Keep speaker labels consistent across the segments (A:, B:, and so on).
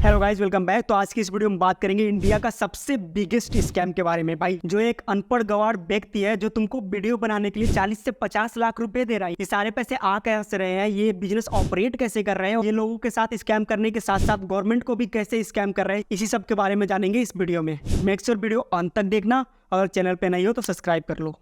A: Hello guys, welcome back. तो आज की इस वीडियो में बात करेंगे इंडिया का सबसे बिगेस्ट स्कैम के बारे में। भाई, जो एक अनपढ़ गवार व्यक्ति है जो तुमको वीडियो बनाने के लिए 40 से 50 लाख रुपए दे रहा है। ये सारे पैसे आ कैसे रहे हैं, ये बिजनेस ऑपरेट कैसे कर रहे हैं, ये लोगों के साथ स्कैम करने के साथ साथ गवर्नमेंट को भी कैसे स्कैम कर रहे हैं, इसी सब के बारे में जानेंगे इस वीडियो में। मेक श्योर वीडियो अंत तक देखना। अगर चैनल पे नहीं हो तो सब्सक्राइब कर लो।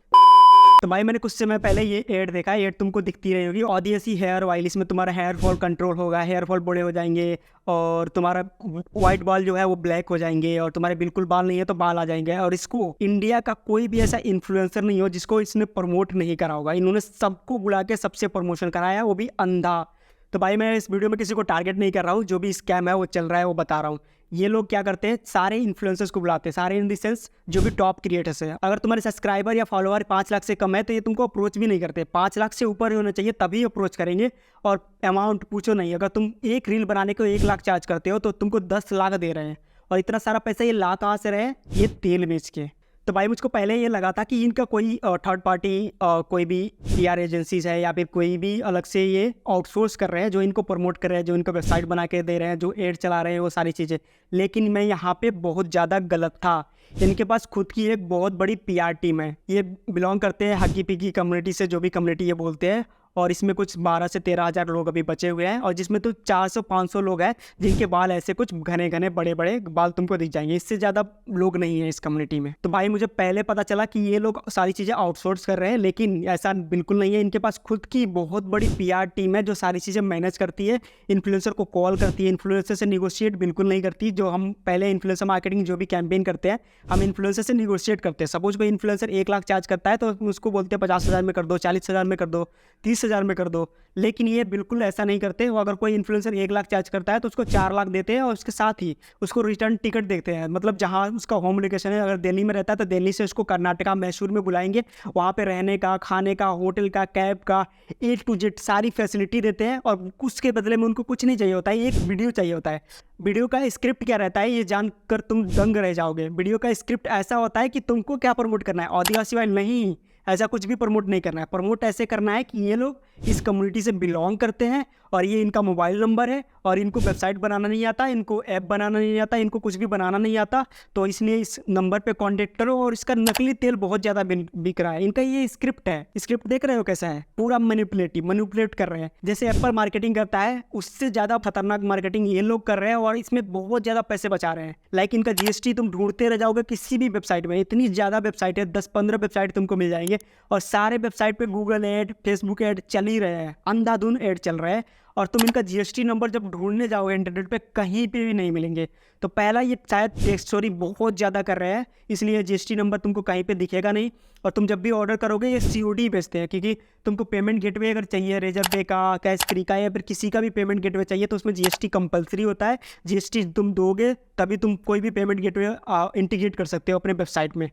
A: तो भाई, मैंने कुछ समय पहले ये एड देखा। एड तुमको दिखती रही होगी, ऑडियसी हेयर ऑयल। इसमें तुम्हारा हेयर फॉल कंट्रोल होगा, हेयर फॉल बड़े हो जाएंगे और तुम्हारा व्हाइट बाल जो है वो ब्लैक हो जाएंगे, और तुम्हारे बिल्कुल बाल नहीं है तो बाल आ जाएंगे। और इसको इंडिया का कोई भी ऐसा इन्फ्लुएंसर नहीं हो जिसको इसने प्रमोट नहीं करा होगा। इन्होंने सबको बुला के सबसे प्रमोशन कराया, वो भी अंधा। तो भाई, मैं इस वीडियो में किसी को टारगेट नहीं कर रहा हूँ, जो भी स्कैम है वो चल रहा है वो बता रहा हूँ। ये लोग क्या करते हैं, सारे इन्फ्लुएंसर्स को बुलाते हैं, सारे इन द सेंस जो भी टॉप क्रिएटर्स हैं। अगर तुम्हारे सब्सक्राइबर या फॉलोअर 5 लाख से कम है तो ये तुमको अप्रोच भी नहीं करते। 5 लाख से ऊपर होना चाहिए तभी अप्रोच करेंगे। और अमाउंट पूछो नहीं, अगर तुम एक रील बनाने को 1 लाख चार्ज करते हो तो तुमको 10 लाख दे रहे हैं। और इतना सारा पैसा ये ला कहाँ से रहे, ये तेल बेच के। तो भाई, मुझको पहले ये लगा था कि इनका कोई थर्ड पार्टी कोई भी पीआर एजेंसीज है या फिर कोई भी अलग से ये आउटसोर्स कर रहे हैं जो इनको प्रमोट कर रहे हैं, जो इनको वेबसाइट बना के दे रहे हैं, जो एड चला रहे हैं, वो सारी चीज़ें। लेकिन मैं यहाँ पे बहुत ज़्यादा गलत था। इनके पास खुद की एक बहुत बड़ी पीआर टीम है। ये बिलोंग करते हैं हकी पिकी कम्युनिटी से, जो भी कम्युनिटी ये बोलते हैं। और इसमें कुछ 12 से 13 हज़ार लोग अभी बचे हुए हैं, और जिसमें तो 400-500 लोग हैं जिनके बाल ऐसे कुछ घने घने बड़े बड़े बाल तुमको दिख जाएंगे। इससे ज़्यादा लोग नहीं है इस कम्युनिटी में। तो भाई, मुझे पहले पता चला कि ये लोग सारी चीज़ें आउटसोर्स कर रहे हैं, लेकिन ऐसा बिल्कुल नहीं है। इनके पास खुद की बहुत बड़ी पीआर टीम है जो सारी चीज़ें मैनेज करती है, इन्फ्लुएंसर को कॉल करती है, इन्फ्लुएंसर से निगोशिएट बिल्कुल नहीं करती। जो हम पहले इन्फ्लुएंसर मार्केटिंग जो भी कैंपेन करते हैं, हम इन्फ्लुएंसर से निगोशिएट करते हैं। सपोज कोई इन्फ्लुएंसर 1 लाख चार्ज करता है तो उसको बोलते हैं 50,000 में कर दो, 40,000 में कर दो, 30,000 में कर दो। लेकिन ये बिल्कुल ऐसा नहीं करते। वो अगर कोई इन्फ्लुएंसर 1 लाख चार्ज करता है तो उसको 4 लाख देते हैं, और उसके साथ ही उसको रिटर्न टिकट देते हैं। मतलब जहाँ उसका होम लोकेशन है, अगर दिल्ली में रहता है तो दिल्ली से उसको कर्नाटका मैसूर में बुलाएंगे। वहाँ पे रहने का, खाने का, होटल का, कैब का, A to Z सारी फैसिलिटी देते हैं। और उसके बदले में उनको कुछ नहीं चाहिए होता है, एक वीडियो चाहिए होता है। वीडियो का स्क्रिप्ट क्या रहता है ये जानकर तुम दंग रह जाओगे। वीडियो का स्क्रिप्ट ऐसा होता है कि तुमको क्या प्रमोट करना है, आदिवासी वाइल्ड नहीं, ऐसा कुछ भी प्रमोट नहीं करना है। प्रमोट ऐसे करना है कि ये लोग इस कम्युनिटी से बिलोंग करते हैं, और ये इनका मोबाइल नंबर है, और इनको वेबसाइट बनाना नहीं आता, इनको ऐप बनाना नहीं आता, इनको कुछ भी बनाना नहीं आता। तो इसलिए इस नंबर पे कांटेक्ट करो। और इसका नकली तेल बहुत ज़्यादा बिक रहा है। इनका ये स्क्रिप्ट है, स्क्रिप्ट देख रहे हो कैसा है, पूरा मैनिपुलेट कर रहे हैं। जैसे एप्पल मार्केटिंग करता है उससे ज़्यादा खतरनाक मार्केटिंग ये लोग कर रहे हैं, और इसमें बहुत ज़्यादा पैसे बचा रहे हैं। लाइक इनका जीएसटी तुम ढूंढते रह जाओगे किसी भी वेबसाइट में। इतनी ज़्यादा वेबसाइट है, 10-15 वेबसाइट तुमको मिल जाएंगे, और सारे वेबसाइट पे गूगल एड, फेसबुक एड चल ही रहे हैं, अंधाधुन एड चल रहा है। और तुम इनका जीएसटी नंबर जब ढूंढने जाओगे इंटरनेट पे, कहीं पे भी नहीं मिलेंगे। तो पहला, ये शायद टेक्स्ट स्टोरी बहुत ज़्यादा कर रहे हैं, इसलिए जीएसटी नंबर तुमको कहीं पे दिखेगा नहीं। और तुम जब भी ऑर्डर करोगे ये सीओडी बेचते हैं, क्योंकि तुमको पेमेंट गेटवे अगर चाहिए, रेजर पे का, कैश फ्री का, या फिर किसी का भी पेमेंट गेटवे चाहिए तो उसमें जीएसटी कंपलसरी होता है। जीएसटी तुम दोगे तभी तुम कोई भी पेमेंट गेटवे इंटीग्रेट कर सकते हो अपने वेबसाइट में।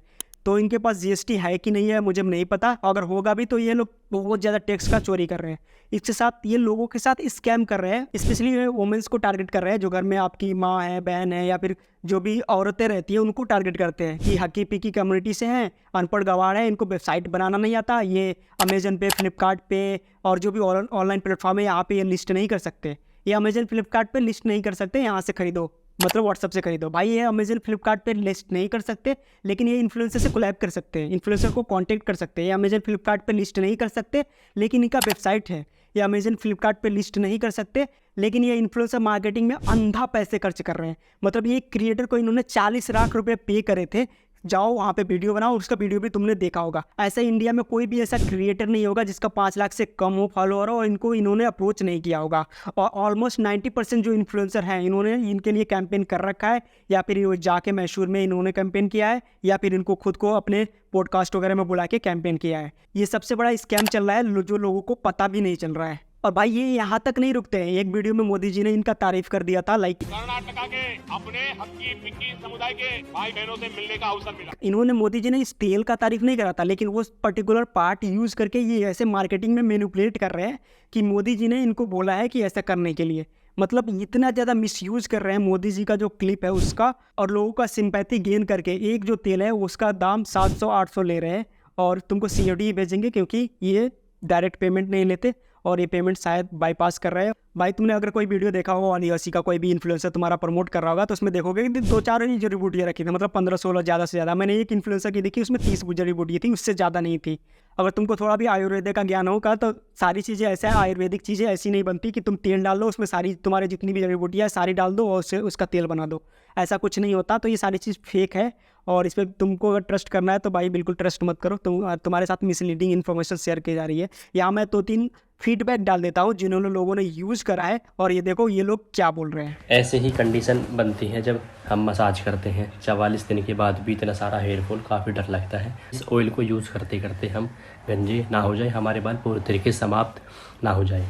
A: तो इनके पास जीएसटी है कि नहीं है मुझे नहीं पता, अगर होगा भी तो ये लोग बहुत ज़्यादा टैक्स का चोरी कर रहे हैं। इसके साथ ये लोगों के साथ स्कैम कर रहे हैं, स्पेशली वुमेन्स को टारगेट कर रहे हैं। जो घर में आपकी माँ है, बहन है, या फिर जो भी औरतें रहती हैं उनको टारगेट करते हैं कि हकी पिकी कम्युनिटी से हैं, अनपढ़ गवार है, इनको वेबसाइट बनाना नहीं आता, ये अमेजन पे, फ्लिपकार्ट पे और जो भी ऑनलाइन प्लेटफॉर्म है यहाँ पे ये लिस्ट नहीं कर सकते। ये अमेजन फ्लिपकार्ट पे लिस्ट नहीं कर सकते, यहाँ से खरीदो, मतलब व्हाट्सअप से खरीदो। भाई, ये अमेजन फ्लिपकार्ट पे लिस्ट नहीं कर सकते, लेकिन ये इन्फ्लुएंसर से कोलैब कर सकते हैं, इन्फ्लुएंसर को कांटेक्ट कर सकते हैं। ये अमेजन फ्लिपकार्ट पे लिस्ट नहीं कर सकते, लेकिन इनका वेबसाइट है। ये अमेजन फ्लिपकार्ट पे लिस्ट नहीं कर सकते, लेकिन ये इन्फ्लुएंसर मार्केटिंग में अंधा पैसे खर्च कर रहे हैं। मतलब ये क्रिएटर को इन्होंने 40 लाख रुपये पे करे थे, जाओ वहाँ पे वीडियो बनाओ, उसका वीडियो भी तुमने देखा होगा। ऐसा इंडिया में कोई भी ऐसा क्रिएटर नहीं होगा जिसका 5 लाख से कम हो फॉलोअर हो, और इनको इन्होंने अप्रोच नहीं किया होगा। और ऑलमोस्ट 90% जो इन्फ्लुएंसर हैं इन्होंने इनके लिए कैंपेन कर रखा है, या फिर वो जाके मैसूर में इन्होंने कैंपेन किया है, या फिर इनको खुद को अपने पॉडकास्ट वगैरह में बुला के कैंपेन किया है। ये सबसे बड़ा स्कैम चल रहा है जो लोगों को पता भी नहीं चल रहा है। और भाई, ये यहाँ तक नहीं रुकते हैं। एक वीडियो में मोदी जी ने इनका तारीफ कर दिया था, लाइक
B: कर्नाटका के अपने हक्की पिक्की समुदाय के भाई बहनों से मिलने का अवसर मिला।
A: इन्होंने, मोदी जी ने इस तेल का तारीफ नहीं करा था, लेकिन वो पर्टिकुलर पार्ट यूज करके ये ऐसे मार्केटिंग में मैनिपुलेट कर रहे हैं कि मोदी जी ने इनको बोला है कि ऐसा करने के लिए। मतलब इतना ज़्यादा मिसयूज कर रहे हैं मोदी जी का जो क्लिप है उसका, और लोगों का सिंपैथी गेन करके एक जो तेल है उसका दाम 700-800 ले रहे हैं, और तुमको COD भेजेंगे क्योंकि ये डायरेक्ट पेमेंट नहीं लेते। और ये पेमेंट शायद बाईपास कर रहे हैं। भाई तुमने अगर कोई वीडियो देखा हो आदिवासी का, कोई भी इन्फ्लुएंसर तुम्हारा प्रमोट कर रहा होगा, तो उसमें देखोगे कि 2-4 ही जड़ी बूटियाँ रखी थी, मतलब 15-16 ज़्यादा से ज़्यादा। मैंने एक इन्फ्लुएंसर की देखी, उसमें 30 जड़ी बूटियाँ थी, उससे ज़्यादा नहीं थी। अगर तुमको थोड़ा भी आयुर्वेद का ज्ञान होगा तो सारी चीज़ें ऐसा है, आयुर्वेदिक चीज़ें ऐसी नहीं बनती कि तुम तेल डाल दो उसमें सारी तुम्हारे जितनी भी जड़ी बूटियाँ सारी डाल दो और उससे उसका तेल बना दो, ऐसा कुछ नहीं होता। तो ये सारी चीज़ फेक है और इस पर तुमको अगर ट्रस्ट करना है तो भाई बिल्कुल ट्रस्ट मत करो। तुम्हारे साथ मिसलीडिंग इन्फॉर्मेशन शेयर की जा रही है। यहाँ मैं 2-3 फीडबैक डाल देता हूँ जिन्होंने लोगों ने यूज़ करा है, और ये देखो ये लोग क्या बोल रहे हैं।
C: ऐसे ही कंडीशन बनती है जब हम मसाज करते हैं। 44 दिन के बाद भी इतना सारा हेयर फॉल, काफ़ी डर लगता है। इस ऑयल को यूज़ करते करते हम गंजे ना हो जाए, हमारे बाल पूरी तरीके से समाप्त ना हो जाए।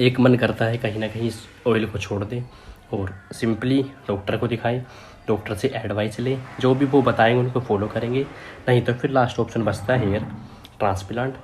C: एक मन करता है कहीं ना कहीं इस ऑयल को छोड़ दें और सिंपली डॉक्टर को दिखाएं, डॉक्टर से एडवाइस लें, जो भी वो बताएंगे उनको फॉलो करेंगे। नहीं तो फिर लास्ट ऑप्शन बचता है हेयर ट्रांसप्लांट।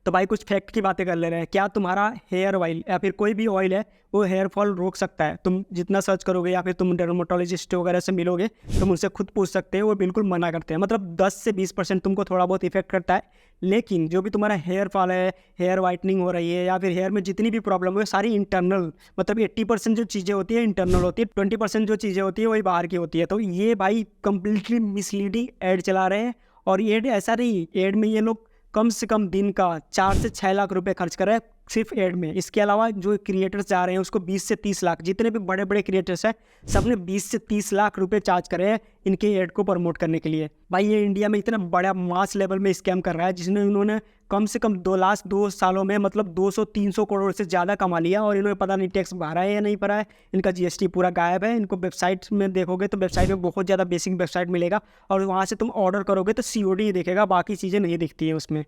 A: तो भाई कुछ फैक्ट की बातें कर ले रहे हैं। क्या तुम्हारा हेयर ऑयल या फिर कोई भी ऑयल है वो हेयर फॉल रोक सकता है? तुम जितना सर्च करोगे या फिर तुम डर्मेटोलॉजिस्ट वगैरह से मिलोगे, तुम उनसे खुद पूछ सकते हो, वो बिल्कुल मना करते हैं। मतलब 10 से 20% तुमको थोड़ा बहुत इफेक्ट करता है, लेकिन जो भी तुम्हारा हेयर फॉल है, हेयर वाइटनिंग हो रही है या फिर हेयर में जितनी भी प्रॉब्लम है सारी इंटरनल, मतलब 80% जो चीज़ें होती है इंटरनल होती है, 20% जो चीज़ें होती है वही बाहर की होती है। तो ये भाई कंप्लीटली मिसलीडिंग एड चला रहे हैं। और एड ऐसा नहीं, एड में ये लोग कम से कम दिन का 4 से 6 लाख रुपए खर्च कर रहे हैं सिर्फ एड में। इसके अलावा जो क्रिएटर्स जा रहे हैं उसको 20 से 30 लाख, जितने भी बड़े बड़े क्रिएटर्स हैं सबने 20 से 30 लाख रुपए चार्ज करे हैं इनके एड को प्रमोट करने के लिए। भाई ये इंडिया में इतना बड़ा मास लेवल में स्कैम कर रहा है, जिसने इन्होंने कम से कम 2 सालों में मतलब 200-300 करोड़ से ज़्यादा कमा लिया। और इन्होंने पता नहीं टैक्स भरा है या नहीं भरा है, इनका GST पूरा गायब है। इनको वेबसाइट में देखोगे तो वेबसाइट में बहुत ज़्यादा बेसिक वेबसाइट मिलेगा, और वहाँ से तुम ऑर्डर करोगे तो COD ही दिखेगा, बाकी चीज़ें नहीं दिखती है उसमें।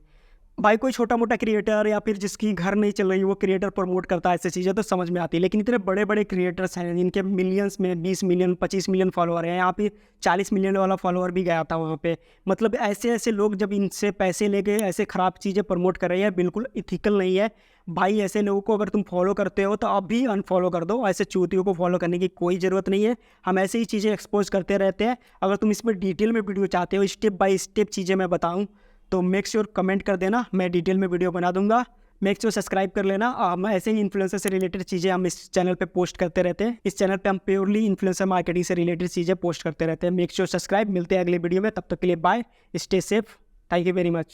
A: भाई कोई छोटा मोटा क्रिएटर या फिर जिसकी घर नहीं चल रही वो क्रिएटर प्रमोट करता है, ऐसी चीज़ें तो समझ में आती है। लेकिन इतने बड़े बड़े क्रिएटर्स हैं जिनके मिलियंस में 20 मिलियन 25 मिलियन फॉलोअर हैं, यहाँ पे 40 मिलियन वाला फॉलोअर भी गया था वहाँ पे। मतलब ऐसे ऐसे लोग जब इनसे पैसे लेके ऐसे ख़राब चीज़ें प्रमोट कर रहे हैं, बिल्कुल इथिकल नहीं है भाई। ऐसे लोगों को अगर तुम फॉलो करते हो तो अब भी अनफॉलो कर दो, ऐसे चूतियों को फॉलो करने की कोई ज़रूरत नहीं है। हम ऐसे ही चीज़ें एक्सपोज करते रहते हैं। अगर तुम इसमें डिटेल में वीडियो चाहते हो, स्टेप बाय स्टेप चीज़ें मैं बताऊँ, तो मेक श्योर कमेंट कर देना, मैं डिटेल में वीडियो बना दूंगा। मेक श्योर सब्सक्राइब कर लेना। हम ऐसे ही इन्फ्लुएंसर से रिलेटेड चीज़ें हम इस चैनल पे पोस्ट करते रहते हैं। इस चैनल पे हम प्योरली इन्फ्लुएंसर मार्केटिंग से रिलेटेड चीज़ें पोस्ट करते रहते हैं। Make sure subscribe. मिलते हैं अगले वीडियो में, तब तक के लिए bye, stay safe, thank you very much.